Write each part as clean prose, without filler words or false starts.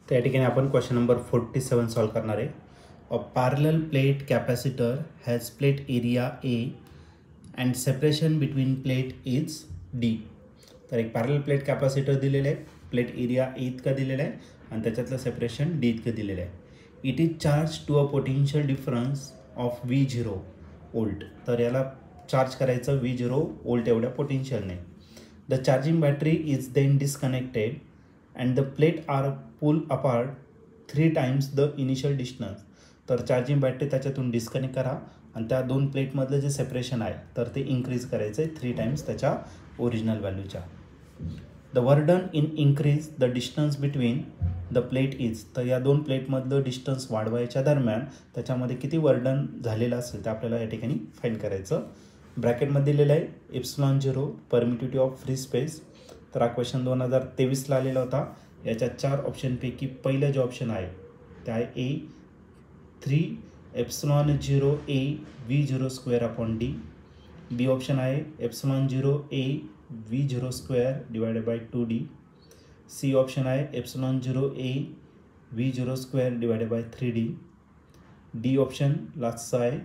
त्या ठिकाणी आपण क्वेश्चन नंबर 47 सॉल्व करणार आहे. A parallel plate capacitor has plate area A and separation between plate is D. तर एक पॅरलल प्लेट कॅपॅसिटर दिलेलं आहे, प्लेट एरिया ए इतका दिलेला आहे आणि त्याच्यातलं सेपरेशन डी इतकं दिलेलं आहे. It is charge to a potential difference of V0 volt. तर याला चार्ज करायचं V0 वोल्ट एवढ्या पोटेन्शियलने. The charging battery is then disconnected and the plate are pull apart 3 times the initial distance. तर charging battery त्याच्यातून disconnect करा आणि त्या दोन प्लेटमधलं जे सेपरेशन आहे तर ते इन्क्रीज करायचं आहे 3 टाइम्स त्याच्या ओरिजिनल व्हॅल्यूच्या. The work done in increase the distance between the plate is. तर या दोन प्लेटमधलं डिस्टन्स वाढवायच्या दरम्यान त्याच्यामध्ये किती वर्क डन झालेलं असेल ते आपल्याला या ठिकाणी फाईंड करायचं. ब्रॅकेटमध्ये दिलेलं आहे ε0 परमिटिव्हिटी ऑफ फ्री स्पेस. तर हा क्वेश्चन 2023ला आलेला होता. याच्या 4 ऑप्शनपैकी पहिलं जे ऑप्शन आहे ते आहे A 3ε0 a V0 square upon D. B option आहे ε0 a V0 square divided by 2d. C option आहे ε0 a V0 square divided by 3d. D option लास्टचा आहे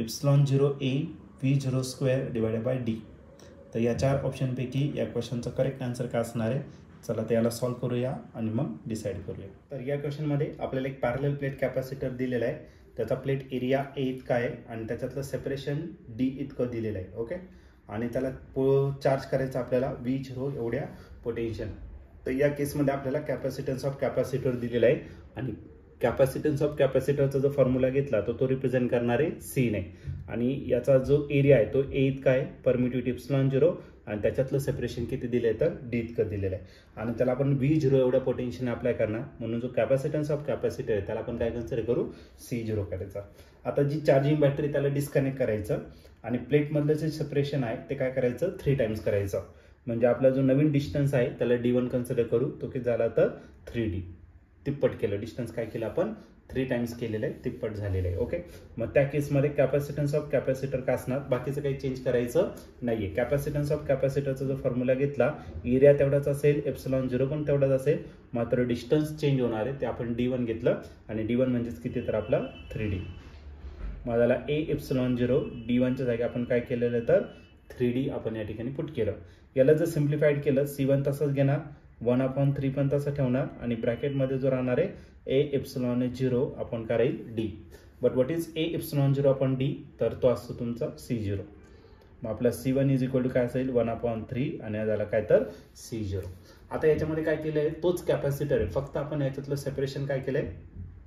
ε0 a V0 square divided by D. तर या 4 ऑप्शनपैकी या क्वेश्चनचं करेक्ट आन्सर काय असणार आहे, चला त्याला सॉल्व करूया आणि मग डिसाईड करूया. तर या क्वेश्चनमध्ये आपल्याला एक पॅरलल प्लेट कॅपॅसिटर दिलेला आहे, त्याचा प्लेट एरिया ए इतका आहे आणि त्याच्यातलं सेपरेशन डी इतकं दिलेलं आहे. ओके, आणि त्याला चार्ज करायचं आपल्याला V0 एवढ्या पोटेन्शियल. तर या केसमध्ये आपल्याला कॅपॅसिटन्स ऑफ कॅपॅसिटर दिलेला आहे आणि कॅपॅसिटन्स ऑफ कॅपॅसिटरचा जो फॉर्म्युला घेतला तो रिप्रेझेंट करणारे सी ने. आणि याचा जो एरिया आहे तो ए इतका आहे, परमिटिव्हिटी ε0 आणि त्याच्यातलं सेपरेशन किती दिलं आहे तर डी इतकं दिलेलं आहे. आणि त्याला आपण V0 एवढ्या पोटेन्शियलने अप्लाय करणार, म्हणून जो कॅपॅसिटन्स ऑफ कॅपॅसिटर आहे त्याला आपण काय कन्सिडर करू, C0 करायचा. आता जी चार्जिंग बॅटरी त्याला डिस्कनेक्ट करायचं आणि प्लेटमधलं जे सेपरेशन आहे ते काय करायचं 3 टाइम्स करायचं. म्हणजे आपला जो नवीन डिस्टन्स आहे त्याला D1 कन्सिडर करू, तो किती झाला तर 3D. तिप्पट केलं डिस्टन्स, काय केलं आपण 3 टाइम्स केलेलं आहे, तिप्पट झालेलं आहे. ओके, मग त्या केसमध्ये कॅपॅसिटन्स ऑफ कॅपॅसिटर काय असणार, बाकीचं काही चेंज करायचं नाहीये. कॅपॅसिटन्स ऑफ कॅपॅसिटरचा जो फॉर्म्युला घेतला, एरिया तेवढाच असेल, ε0 पण तेवढाच असेल, मात्र डिस्टन्स चेंज होणार आहे ते आपण D1 घेतलं आणि D1 म्हणजेच किती तर आपला 3D. मग झाला ए ε0 D1च्या जागी आपण काय केलेलं तर 3D आपण या ठिकाणी पुट केलं. याला जर सिम्प्लिफाईड केलं C1 तसंच घेणार, 1/3 पण तसं ठेवणार आणि ब्रॅकेटमध्ये जो राहणार आहे ए ε0 आपण कराईल D. But what is A ε0 D, तर तो असतो तुमचा C0. मग आपला C1 इज इक्वल टू काय असेल 1/3 आणि झाला काय तर C0. आता याच्यामध्ये काय केलंय, तोच कॅपॅसिटर आहे, फक्त आपण याच्यातलं सेपरेशन काय केलंय,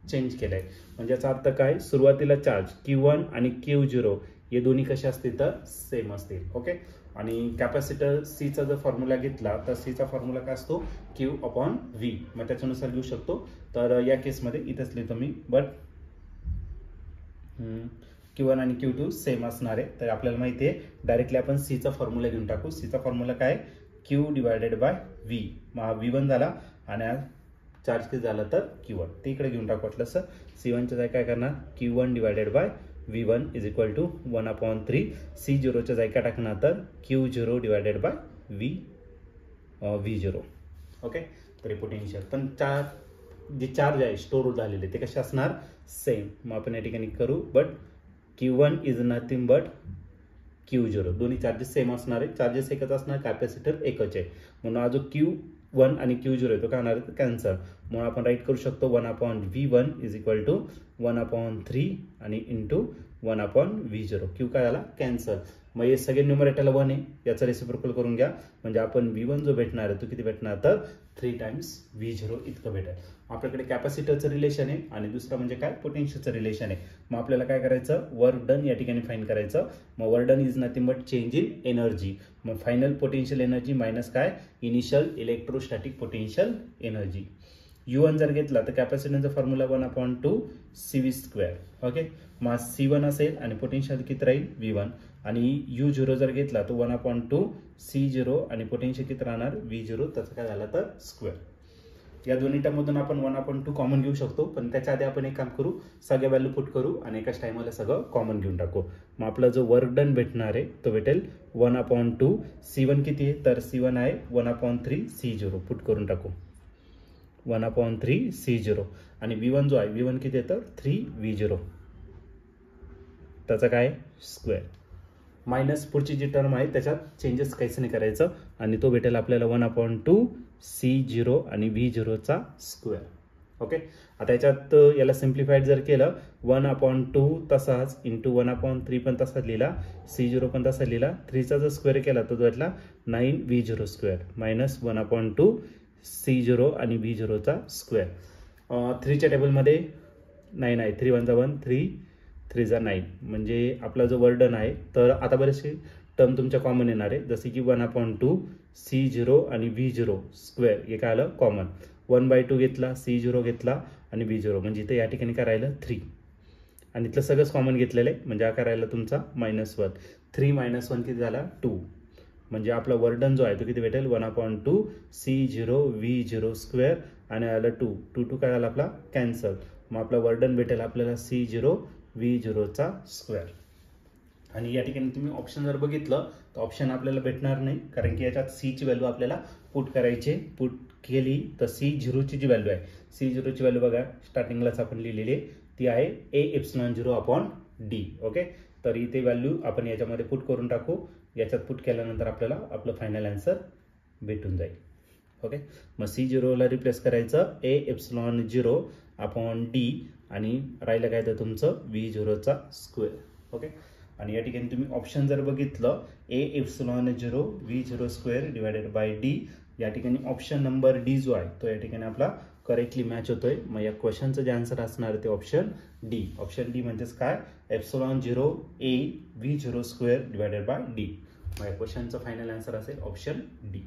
चेंज केलंय. म्हणजे याचा अर्थ काय, सुरुवातीला चार्ज Q1 आणि Q0 हे दोन्ही कसे असतील तर सेम असतील. ओके, आणि कॅपॅसिटर सीचा जर फॉर्म्युला घेतला तर सीचा फॉर्म्युला काय असतो Q/V. मग त्याच्यानुसार घेऊ शकतो. तर या केसमध्ये इथंच लिहितो मी, बट Q1 आणि Q2 सेम असणार आहे. तर आपल्याला माहिती आहे डायरेक्टली आपण सीचा फॉर्म्युला घेऊन टाकू. सीचा फॉर्म्युला काय Q/V. मग V1 झाला आणि चार्ज किती झाला तर Q1, ते इकडे घेऊन टाकू. वाटलं सर C1च्या जागी काय करणार Q1/V1 इज इक्वल टू 1/3. C0च्या जागी काय टाकणार तर Q0/V0. ओके, तर पोटेन्शियल पण जे चार्ज आहे स्टोर झालेले ते कसे असणार, सेम. मग आपण या ठिकाणी करू, but Q1 is nothing but Q0. दोन्ही चार्जेस सेम असणार आहे, चार्जेस एकच असणार, कॅपॅसिटर एकच आहे, म्हणून हा जो Q1 आणि Q0 आहे तो काय होणार आहे कॅन्सल. म्हणून आपण राईट करू शकतो 1/V1 इज इक्वल टू 1/3 आणि इंटू 1/V0. Q काय झाला कॅन्सल. मग हे सगळे न्यूमरेटरला 1 आहे, याचा रेसिप्रोकल करून घ्या, म्हणजे आपण V1 जो भेटणार आहे तो किती भेटणार तर 3 टाइम्स V0 इतकं भेटेल. आपल्याकडे कॅपॅसिटरचं रिलेशन आहे आणि दुसरं म्हणजे काय पोटेन्शियलचं रिलेशन आहे. मग आपल्याला काय करायचं, वर्क डन या ठिकाणी फाईंड करायचं. मग work done is nothing but change in energy. मग फायनल पोटेन्शियल एनर्जी मायनस काय initial electrostatic potential energy. U1 जर घेतला तर कॅपॅसिटरचा फॉर्म्युला 1/2 CV². ओके, मग C1 असेल आणि पोटेन्शियल किती राहील V1. आणि U0 जर घेतला तर 1/2 C0 आणि पोटेन्शियल किती राहणार V0, त्याचं काय झालं तर स्क्वेअर. या दोन्ही टर्ममधून आपण 1/2 कॉमन घेऊ शकतो, पण त्याच्या आधी आपण एक काम करू, सगळ्या व्हॅल्यू पुट करू आणि एकाच टाइमला सगळं कॉमन घेऊन टाकू. मग आपला जो वर्क डन भेटणार आहे तो भेटेल 1/2. C1 किती आहे तर C1 आहे 1/3 C0, पुट करून टाकू. 1/3 C0 आणि V1 जो आहे V1 किती येतं 3V0 त्याचा काय स्क्वेअर मायनस पुढची जी टर्म आहे त्याच्यात चेंजेस काहीच नाही करायचं आणि तो भेटेल आपल्याला 1/2C0 आणि V0चा स्क्वेअर. ओके आता याच्यात याला सिम्प्लिफाईड जर केलं 1/2 तसाच इंटू 1/3 पण तसाच लिहिला C0 पण तसा लिहिला 3चा जर स्क्वेअर केला तर तो भेटला 9V0 स्क्वेअर मायनस 1/2C0 आणि V0चा स्क्वेअर. 3च्या टेबलमध्ये 9 आहे 3 1 1 3 3 9 म्हणजे आपला जो वर्डन आहे तर आता बरेचसे टर्म तुमच्या कॉमन येणार आहे जसे की 1/2C0 आणि V0 स्क्वेअर हे काय आलं कॉमन 1/2 घेतला C0 घेतला आणि V0 म्हणजे इथे या ठिकाणी काय राहिलं 3 आणि इथलं सगळंच कॉमन घेतलेलं आहे म्हणजे हा काय राहिला तुमचा -1 3 - 1 किती झाला 2 म्हणजे आपला वर्डन जो आहे तो किती भेटेल 1/2C0 V0 स्क्वेअर आणि आलं 2 2 काय झाला आपला कॅन्सल मग आपला वर्डन भेटेल आपल्याला C0 V0चा स्क्वेअर. आणि या ठिकाणी तुम्ही ऑप्शन जर बघितलं तर ऑप्शन आपल्याला भेटणार नाही कारण की याच्यात C ची व्हॅल्यू आपल्याला पुट करायची पुट केली तर C0ची जी व्हॅल्यू आहे C0ची व्हॅल्यू बघा स्टार्टिंगलाच आपण लिहिलेली आहे ती आहे A/0/D. ओके तर इथे व्हॅल्यू आपण याच्यामध्ये पुट करून टाकू याच्यात पुट केल्यानंतर आपल्याला आपलं फायनल आन्सर भेटून जाईल. ओके मग C0ला रिप्लेस करायचं A/0/D आणि राहिलं काय तर तुमचं V0चा स्क्वेअर. ओके आणि या ठिकाणी तुम्ही ऑप्शन जर बघितलं A/0 V0 square divided bye D या ठिकाणी ऑप्शन नंबर D जो आहे तो या ठिकाणी आपला करेक्टली मॅच होतोय. मग या क्वेश्चनचं जे आन्सर असणार ते ऑप्शन D. ऑप्शन D म्हणजेच काय ε0 A V0 square divided bye D. मग या क्वेश्चनचं फायनल आन्सर असेल ऑप्शन D.